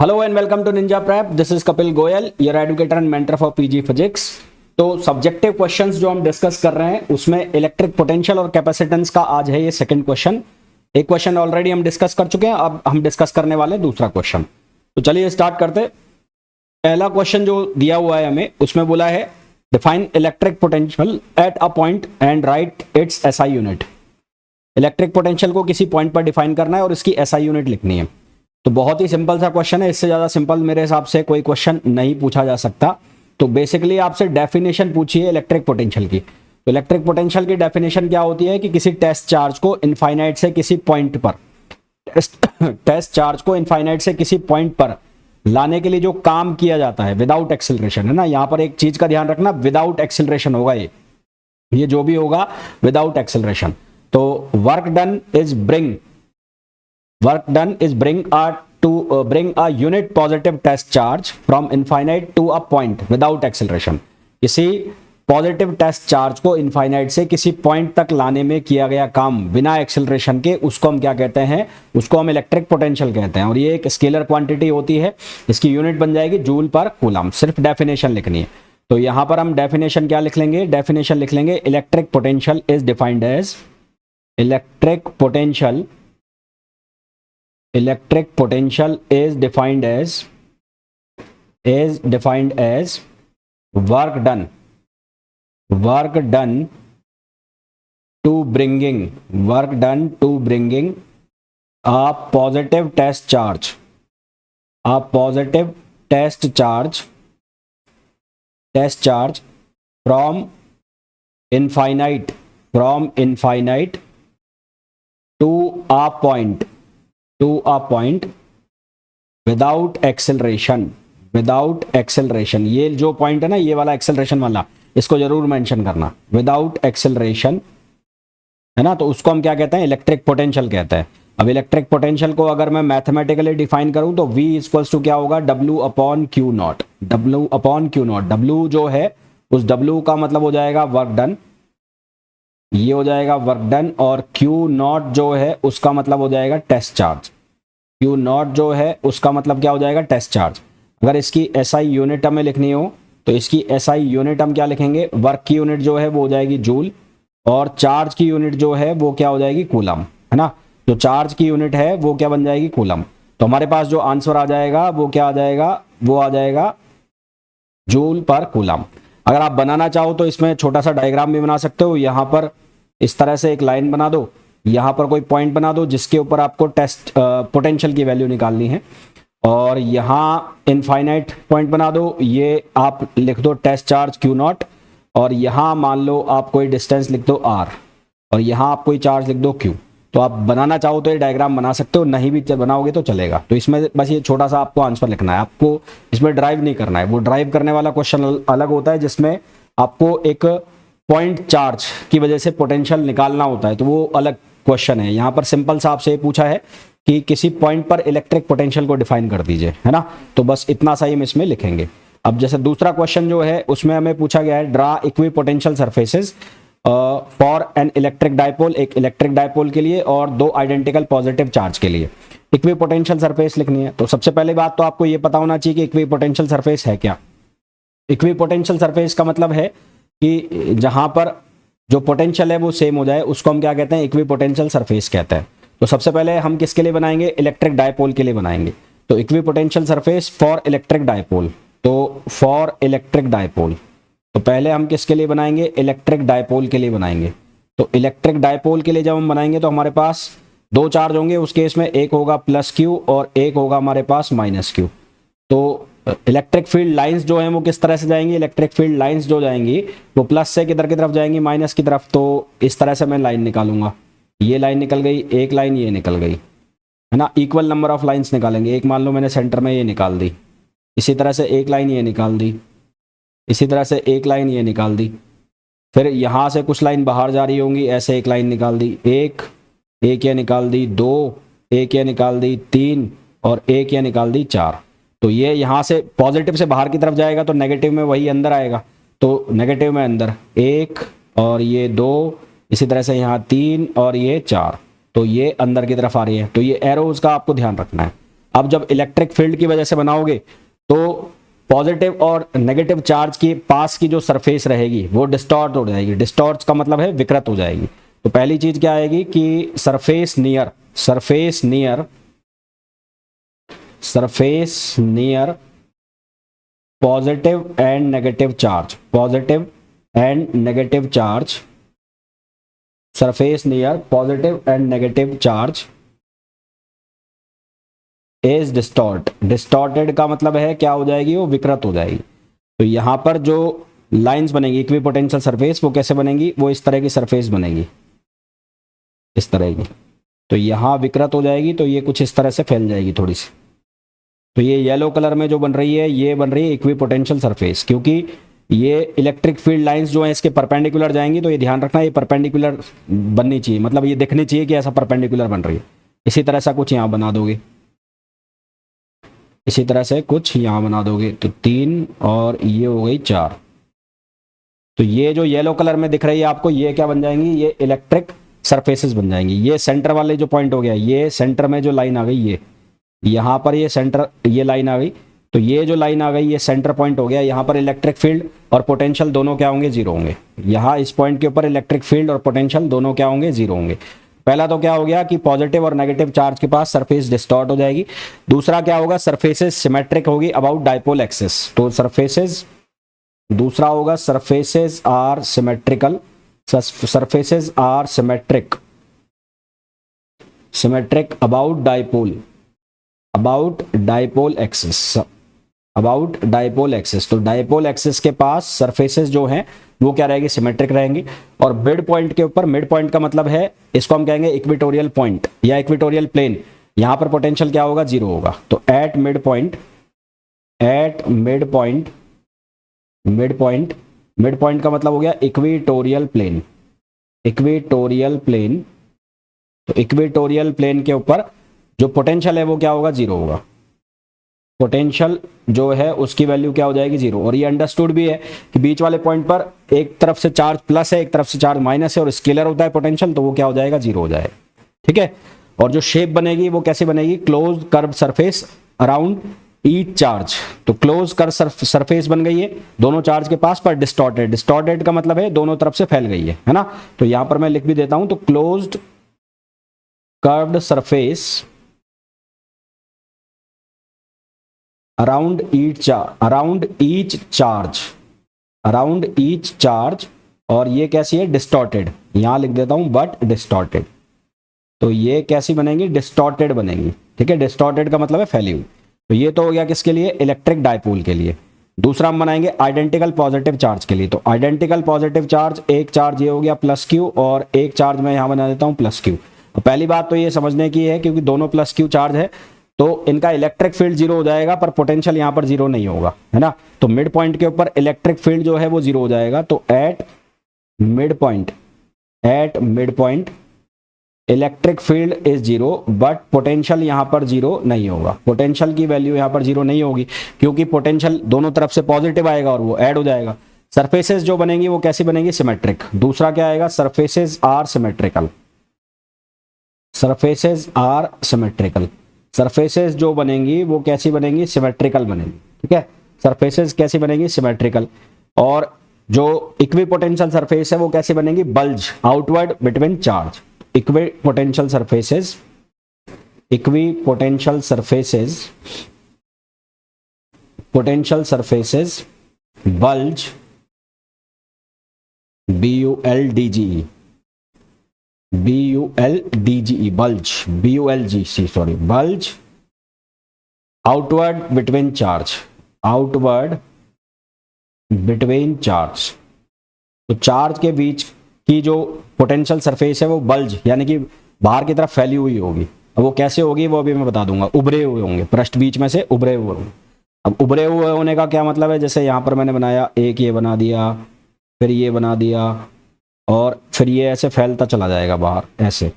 Hello and welcome to ninja prep. This is Kapil Goyal, your educator and mentor for PG physics. तो subjective questions जो हम discuss कर रहे हैं उसमें इलेक्ट्रिक पोटेंशियल और कैपेसिटेंस का आज है ये सेकंड क्वेश्चन। एक क्वेश्चन ऑलरेडी हम डिस्कस कर चुके हैं, अब हम डिस्कस करने वाले हैं दूसरा क्वेश्चन। तो चलिए स्टार्ट करते। पहला क्वेश्चन जो दिया हुआ है हमें, उसमें बोला है define electric potential at a point and right it's SI unit. Electric potential को किसी पॉइंट पर डिफाइन करना है और इसकी एसआई यूनिट लिखनी है। तो बहुत ही सिंपल सा क्वेश्चन है, इससे ज़्यादा सिंपल मेरे हिसाब से कोई क्वेश्चन नहीं पूछा जा सकता। तो बेसिकली आपसे डेफिनेशन पूछी है इलेक्ट्रिक पोटेंशियल की। तो इलेक्ट्रिक पोटेंशियल की डेफिनेशन क्या होती है कि किसी टेस्ट चार्ज को इनफाइनाइट से किसी पॉइंट पर टेस्ट चार्ज को इनफाइनाइट से किसी पॉइंट पर लाने के लिए जो काम किया जाता है विदाउट एक्सेलरेशन, है ना। यहाँ पर एक चीज का ध्यान रखना, विदाउट एक्सेलरेशन होगा ये जो भी होगा विदाउट एक्सेलरेशन। तो work done is bring a unit positive test charge from infinite to a point without acceleration। किसी पॉजिटिव टेस्ट चार्ज को इनफाइनाइट से किसी पॉइंट तक लाने में किया गया काम बिना एक्सेलरेशन के, उसको हम क्या कहते हैं? उसको हम इलेक्ट्रिक पोटेंशियल कहते हैं। और ये एक स्केलर क्वांटिटी होती है, इसकी यूनिट बन जाएगी जूल पर कूलम। सिर्फ डेफिनेशन लिखनी है। तो यहां पर हम डेफिनेशन क्या लिख लेंगे? डेफिनेशन लिख लेंगे electric potential is defined as electric potential is defined as work done to bringing a positive test charge from infinite to a point without acceleration. ये जो पॉइंट है ना, ये वाला एक्सेलरेशन वाला, इसको जरूर मेंशन करना, विदाउट एक्सेलरेशन, है ना। तो उसको हम क्या कहते हैं? इलेक्ट्रिक पोटेंशियल कहते हैं। अब इलेक्ट्रिक पोटेंशियल को अगर मैं मैथमेटिकली डिफाइन करूं तो V इक्वल्स टू क्या होगा? W upon Q not. W जो है उस W का मतलब हो जाएगा वर्क डन, ये हो जाएगा वर्क डन। और क्यू नॉट जो है उसका मतलब हो जाएगा टेस्ट चार्ज। क्यू नॉट जो है उसका मतलब क्या हो जाएगा? Test charge. अगर इसकी एसआई यूनिट हमें लिखनी हो तो इसकी एसआई यूनिट हम क्या लिखेंगे? वर्क की यूनिट जो है वो हो जाएगी जूल, और चार्ज की यूनिट जो है वो क्या हो जाएगी? कूलम, है ना। जो चार्ज की यूनिट है वो क्या बन जाएगी? कूलम। तो हमारे पास जो आंसर आ जाएगा वो क्या आ जाएगा? वो आ जाएगा जूल पर कूलम। अगर आप बनाना चाहो तो इसमें छोटा सा डायग्राम भी बना सकते हो। यहाँ पर इस तरह से एक लाइन बना दो, यहाँ पर कोई पॉइंट बना दो जिसके ऊपर आपको टेस्ट पोटेंशियल की वैल्यू निकालनी है, और यहाँ इनफाइनाइट पॉइंट बना दो, ये आप लिख दो टेस्ट चार्ज क्यू नॉट, और यहाँ मान लो आप कोई डिस्टेंस लिख दो r, और यहाँ आप कोई चार्ज लिख दो q। तो आप बनाना चाहो तो ये डायग्राम बना सकते हो, नहीं भी बनाओगे तो चलेगा। तो इसमें बस ये छोटा सा आपको आंसर लिखना है, आपको इसमें ड्राइव नहीं करना है। वो ड्राइव करने वाला क्वेश्चन अलग होता है जिसमें आपको एक पॉइंट चार्ज की वजह से पोटेंशियल निकालना होता है, तो वो अलग क्वेश्चन है। यहाँ पर सिंपल सा आपसे पूछा है कि किसी पॉइंट पर इलेक्ट्रिक पोटेंशियल को डिफाइन कर दीजिए, है ना। तो बस इतना सा ही हम इसमें लिखेंगे। अब जैसे दूसरा क्वेश्चन जो है उसमें हमें पूछा गया है draw equipotential surfaces for an electric dipole, एक इलेक्ट्रिक डायपोल के लिए और दो आइडेंटिकल पॉजिटिव चार्ज के लिए इक्विपोटेंशियल सरफेस लिखनी है। तो सबसे पहले बात तो आपको ये पता होना चाहिए कि इक्विपोटेंशियल सरफेस है क्या। इक्विपोटेंशियल सरफेस का मतलब है कि जहां पर जो पोटेंशियल है वो सेम हो जाए, उसको हम क्या कहते हैं? इक्विपोटेंशियल सरफेस कहते हैं। तो सबसे पहले हम किसके लिए बनाएंगे? इलेक्ट्रिक डायपोल के लिए बनाएंगे। तो equipotential surface for electric dipole, तो फॉर इलेक्ट्रिक डायपोल, तो पहले हम किसके लिए बनाएंगे? इलेक्ट्रिक डायपोल के लिए बनाएंगे। तो इलेक्ट्रिक डायपोल के लिए जब हम बनाएंगे तो हमारे पास दो चार्ज होंगे, उस केस में एक होगा प्लस क्यू और एक होगा हमारे पास माइनस क्यू। तो इलेक्ट्रिक फील्ड लाइंस जो हैं वो किस तरह से जाएंगी? इलेक्ट्रिक फील्ड लाइंस जो जाएंगी वो प्लस से किधर की तरफ जाएंगी? माइनस की तरफ। तो इस तरह से मैं लाइन निकालूंगा, ये लाइन निकल गई, एक लाइन ये निकल गई, है ना। इक्वल नंबर ऑफ लाइंस निकालेंगे। एक मान लो मैंने सेंटर में ये निकाल दी, इसी तरह से एक लाइन ये निकाल दी, इसी तरह से एक लाइन ये निकाल दी, फिर यहाँ से कुछ लाइन बाहर जा रही होंगी, ऐसे एक लाइन निकाल दी, एक ये निकाल दी, दो, एक ये निकाल दी, तीन, और एक ये निकाल दी, चार। तो ये यहाँ से पॉजिटिव से बाहर की तरफ जाएगा तो नेगेटिव में वही अंदर आएगा, तो नेगेटिव में अंदर एक, और ये दो, इसी तरह से यहाँ तीन, और ये चार। तो ये अंदर की तरफ आ रही है। तो ये एरोज का आपको ध्यान रखना है। अब जब इलेक्ट्रिक फील्ड की वजह से बनाओगे तो पॉजिटिव और नेगेटिव चार्ज के पास की जो सरफेस रहेगी वो डिस्टॉर्ट हो जाएगी। डिस्टॉर्ट का मतलब है विकृत हो जाएगी। तो पहली चीज क्या आएगी कि surface near positive and negative charge, surface near positive and negative charge is distorted का मतलब है क्या हो जाएगी, वो विकृत हो जाएगी। तो यहां पर जो लाइंस बनेगी इक्विपोटेंशियल सरफेस, वो कैसे बनेगी, वो इस तरह की सरफेस बनेगी, इस तरह की। तो यहां विकृत हो जाएगी, तो ये कुछ इस तरह से फैल जाएगी थोड़ी सी। तो ये येलो कलर में जो बन रही है, ये बन रही है इक्विपोटेंशियल सरफेस, क्योंकि ये इलेक्ट्रिक फील्ड लाइंस जो है इसके परपेंडिकुलर जाएंगी। तो ये ध्यान रखना, ये परपेंडिकुलर बननी चाहिए, मतलब ये दिखनी चाहिए कि ऐसा परपेंडिकुलर बन रही है। इसी तरह से कुछ यहाँ बना दोगे, इसी तरह से कुछ यहाँ बना दोगे, तो 3 और ये हो गई 4। तो ये जो येलो कलर में दिख रही है आपको, ये क्या बन जाएंगी, ये इलेक्ट्रिक सरफेसेस बन जाएंगी। ये सेंटर वाले जो पॉइंट हो गया, ये सेंटर में जो लाइन आ गई, ये यहाँ पर ये सेंटर, ये लाइन आ गई, तो ये जो लाइन आ गई ये सेंटर पॉइंट हो गया। यहाँ पर इलेक्ट्रिक फील्ड और पोटेंशियल दोनों क्या होंगे, जीरो होंगे। यहाँ इस पॉइंट के ऊपर इलेक्ट्रिक फील्ड और पोटेंशियल दोनों क्या होंगे, जीरो होंगे। पहला तो क्या हो गया कि पॉजिटिव और नेगेटिव चार्ज के पास सरफेस डिस्टॉर्ट हो जाएगी। दूसरा क्या होगा, सरफेसेस सिमेट्रिक होगी अबाउट डाइपोल एक्सिस। तो सरफेसेस, दूसरा होगा surfaces are symmetrical, surfaces are symmetric about dipole axis, तो डाइपोल एक्सिस के पास सरफेसेस जो हैं वो क्या रहेगी, सिमेट्रिक रहेंगी। और मिड पॉइंट के ऊपर, मिड पॉइंट का मतलब है, इसको हम कहेंगे इक्वेटोरियल पॉइंट या इक्वेटोरियल प्लेन, यहां पर पोटेंशियल क्या होगा, जीरो होगा। तो एट मिड पॉइंट का मतलब हो गया इक्वेटोरियल प्लेन, तो इक्वेटोरियल प्लेन के ऊपर जो पोटेंशियल है वो क्या होगा, जीरो होगा। पोटेंशियल जो है उसकी वैल्यू क्या हो जाएगी, जीरो। और ये अंडरस्टूड भी है कि बीच वाले पॉइंट पर एक तरफ से चार्ज प्लस है, एक तरफ से चार्ज माइनस है, और स्केलर होता है पोटेंशियल, तो वो क्या हो जाएगा, जीरो हो जाएगा। ठीक है। और जो शेप बनेगी वो कैसे बनेगी, close curve surface around each charge. तो क्लोज कर्व सरफेस बन गई है दोनों चार्ज के पास, पर डिस्टॉर्टेड का मतलब है दोनों तरफ से फैल गई है ना। तो यहां पर मैं लिख भी देता हूं, तो closed curved surface around each charge, और ये कैसी है, डिस्टॉर्टेड। यहां लिख देता हूं बट डिस्टॉर्टेड। तो ये कैसी बनेगी, डिस्टॉर्टेड बनेगी। ठीक है, डिस्टॉर्टेड का मतलब है फैली हुई। तो ये तो हो गया किसके लिए, इलेक्ट्रिक डाइपोल के लिए। दूसरा हम बनाएंगे आइडेंटिकल पॉजिटिव चार्ज के लिए। तो आइडेंटिकल पॉजिटिव चार्ज, एक चार्ज ये हो गया प्लस क्यू, और एक चार्ज मैं यहां बना देता हूं प्लस क्यू। पहली बात तो ये समझने की है, क्योंकि दोनों प्लस क्यू चार्ज है तो इनका इलेक्ट्रिक फील्ड जीरो हो जाएगा, पर पोटेंशियल यहां पर जीरो नहीं होगा, है ना। तो मिड पॉइंट के ऊपर इलेक्ट्रिक फील्ड जो है वो जीरो हो जाएगा। तो at mid point electric field is zero, but potential यहां पर जीरो नहीं होगा। पोटेंशियल की वैल्यू यहां पर जीरो नहीं होगी, क्योंकि पोटेंशियल दोनों तरफ से पॉजिटिव आएगा और वो ऐड हो जाएगा। सरफेसेस जो बनेंगी वो कैसी बनेगी, सिमेट्रिक। दूसरा क्या आएगा, सरफेसेस आर सिमेट्रिकल। सरफेसेस जो बनेंगी वो कैसी बनेंगी, सिमेट्रिकल बनेंगी। ठीक है, सरफेसेस कैसी बनेगी, सिमेट्रिकल। और जो इक्विपोटेंशियल सरफेस है वो कैसी बनेगी, bulge outward between charge. Equipotential surfaces bulge, BULDGE bulge outward between charge. तो चार्ज के बीच की जो पोटेंशियल सरफेस है वो बल्ज यानी कि बाहर की तरफ फैली हुई होगी। अब वो कैसे होगी वो अभी मैं बता दूंगा। उभरे हुए होंगे, पृष्ठ बीच में से उभरे हुए होंगे। अब उभरे हुए होने का क्या मतलब है, जैसे यहां पर मैंने बनाया, एक ये बना दिया, फिर ये बना दिया, और फिर ये ऐसे फैलता चला जाएगा बाहर, ऐसे,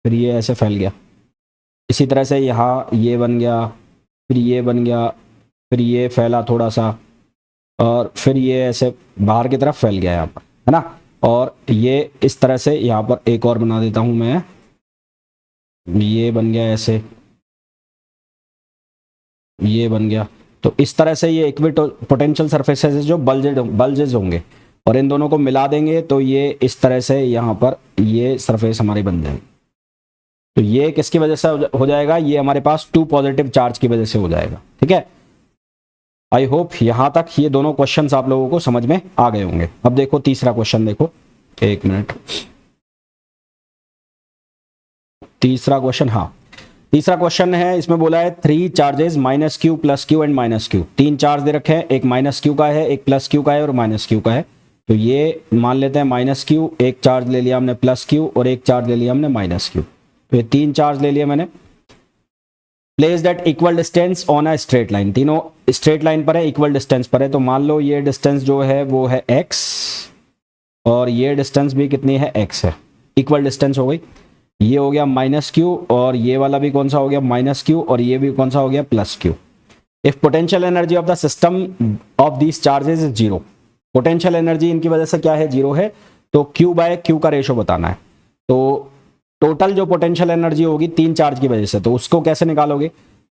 फिर ये ऐसे फैल गया। इसी तरह से यहाँ ये बन गया, फिर ये बन गया, फिर ये फैला थोड़ा सा, और फिर ये ऐसे बाहर की तरफ फैल गया यहाँ पर, है ना। और ये इस तरह से यहाँ पर एक और बना देता हूँ मैं, ये बन गया ऐसे, ये बन गया। तो इस तरह से ये इक्विपोटेंशियल सरफेसेस जो बल्जेज होंगे और इन दोनों को मिला देंगे तो ये इस तरह से यहाँ पर ये सरफेस हमारी बन जाएगी। तो ये किसकी वजह से हो जाएगा, ये हमारे पास 2 पॉजिटिव चार्ज की वजह से हो जाएगा। ठीक है, आई होप यहां तक ये दोनों क्वेश्चंस आप लोगों को समझ में आ गए होंगे। अब देखो तीसरा क्वेश्चन, देखो 1 मिनट, तीसरा क्वेश्चन, हाँ तीसरा क्वेश्चन है, इसमें बोला है 3 charges -q +q and -q। 3 charge दे रखे हैं, एक -q का है, एक +q का है और -q का है। तो ये मान लेते हैं -q, एक चार्ज ले लिया हमने +q और एक चार्ज ले लिया हमने -q। तो ये 3 चार्ज ले लिए मैंने। Place that equal distance on a straight line, तीनों स्ट्रेट लाइन पर है, इक्वल डिस्टेंस पर है। तो मान लो ये डिस्टेंस जो है वो है x और ये डिस्टेंस भी कितनी है, x है, इक्वल डिस्टेंस हो गई। ये हो गया -q और ये वाला भी कौन सा हो गया, -q और ये भी कौन सा हो गया, +q। If potential energy of the system of these charges is 0, potential energy इनकी वजह से क्या है, 0 है। तो q/q का रेशो बताना है। तो टोटल जो पोटेंशियल एनर्जी होगी 3 चार्ज की वजह से, तो उसको कैसे निकालोगे,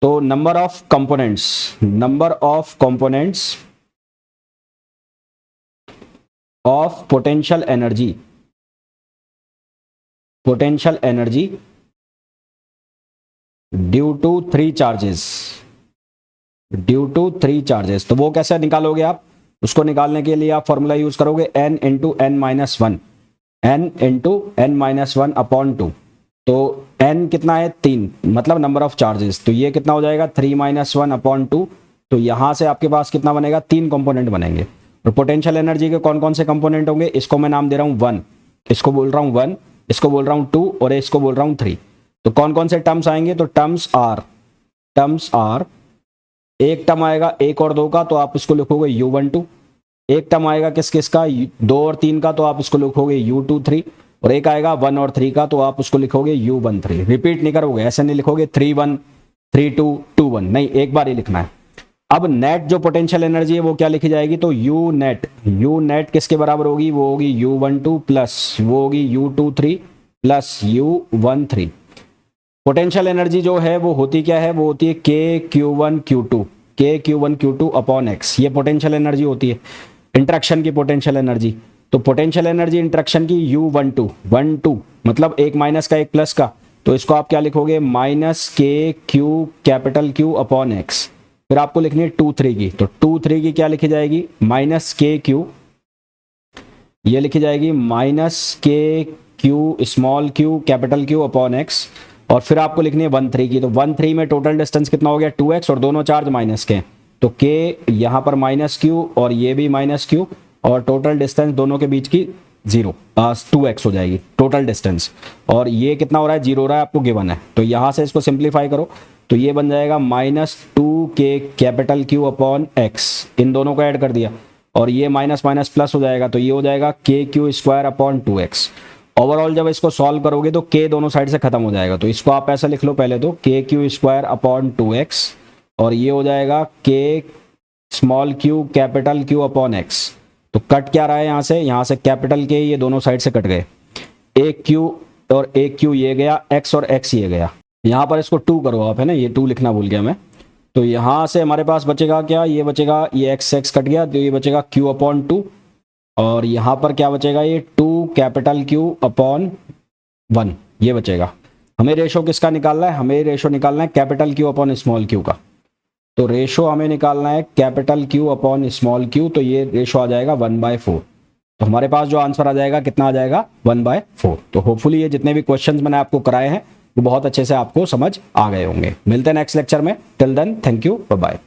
तो number of components of potential energy due to 3 charges. तो वो कैसे निकालोगे आप, उसको निकालने के लिए आप फॉर्मूला यूज करोगे n × n-1 अपॉन 2। तो n कितना है, 3, मतलब नंबर ऑफ चार्जेस। तो ये कितना हो जाएगा, 3 - 1 अपॉन 2। तो यहां से आपके पास कितना बनेगा, 3 कंपोनेंट बनेंगे। और पोटेंशियल एनर्जी के कौन कौन से कंपोनेंट होंगे, इसको मैं नाम दे रहा हूं 1, इसको बोल रहा हूं 1, इसको बोल रहा हूं 2 और इसको बोल रहा हूं 3। तो कौन कौन से टर्म्स आएंगे, तो टर्म्स आर एक टर्म आएगा 1 और 2 का, तो आप इसको लिखोगे U12। एक टर्म आएगा किस किस का, 2 और 3 का, तो आप इसको लिखोगे U23। और एक आएगा 1 और 3 का, तो आप उसको लिखोगे U13। रिपीट नहीं करोगे, ऐसे नहीं लिखोगे 3-1 3-2 2-1, नहीं, एक बार ही लिखना है। अब नेट जो पोटेंशियल एनर्जी है वो क्या लिखी जाएगी, तो यू नेट किसके बराबर होगी, वो होगी U12 प्लस वो होगी U23 plus U13। Potential energy जो है वो होती क्या है, वो होती है K-Q1 Q2 अपॉन x। ये पोटेंशियल एनर्जी होती है, इंटरेक्शन की पोटेंशियल एनर्जी। तो पोटेंशियल एनर्जी इंटरेक्शन की U12 मतलब एक माइनस का एक प्लस का, तो इसको आप क्या लिखोगे, -KQ अपॉन x। फिर आपको लिखनी है 2-3 की, तो 2-3 की क्या लिखी जाएगी, -KQ, ये लिखी जाएगी -KQ small q capital Q upon x। और फिर आपको लिखनी है 1-3 की, तो 1-3 में टोटल डिस्टेंस कितना हो गया, 2x, और दोनों चार्ज माइनस के, तो k यहाँ पर -q और ये भी -q, और टोटल डिस्टेंस दोनों के बीच की 2x हो जाएगी टोटल डिस्टेंस। और ये कितना हो रहा है, 0 हो रहा है, आपको गिवन है। तो यहाँ से इसको सिंप्लीफाई करो, तो ये बन जाएगा -2k capital Q upon x, इन दोनों को ऐड कर दिया, और ये माइनस माइनस प्लस हो जाएगा, तो ये हो जाएगा KQ² अपॉन 2x। ओवरऑल जब इसको सॉल्व करोगे तो k दोनों साइड से खत्म हो जाएगा, तो इसको आप ऐसा लिख लो पहले तो KQ² अपॉन 2x, और ये हो जाएगा K small q capital Q upon x। तो कट क्या रहा है, यहाँ से कैपिटल K ये दोनों साइड से कट गए, एक q और एक q ये गया, x और x ये गया। यहाँ पर इसको 2 करो आप, है ना, ये 2 लिखना भूल गया मैं। तो यहाँ से हमारे पास बचेगा क्या, ये बचेगा, ये x कट गया, तो ये बचेगा q अपॉन 2, और यहाँ पर क्या बचेगा, ये 2 कैपिटल Q अपॉन 1, ये बचेगा। हमें रेशो किसका निकालना है, हमें रेशो निकालना है capital Q upon small q का। तो रेशो हमें निकालना है capital Q upon small q, तो ये रेशो आ जाएगा 1/4। तो हमारे पास जो आंसर आ जाएगा कितना आ जाएगा, 1/4। तो होपफुली ये जितने भी क्वेश्चंस मैंने आपको कराए हैं वो बहुत अच्छे से आपको समझ आ गए होंगे। मिलते हैं नेक्स्ट लेक्चर में, till then thank you, bye bye.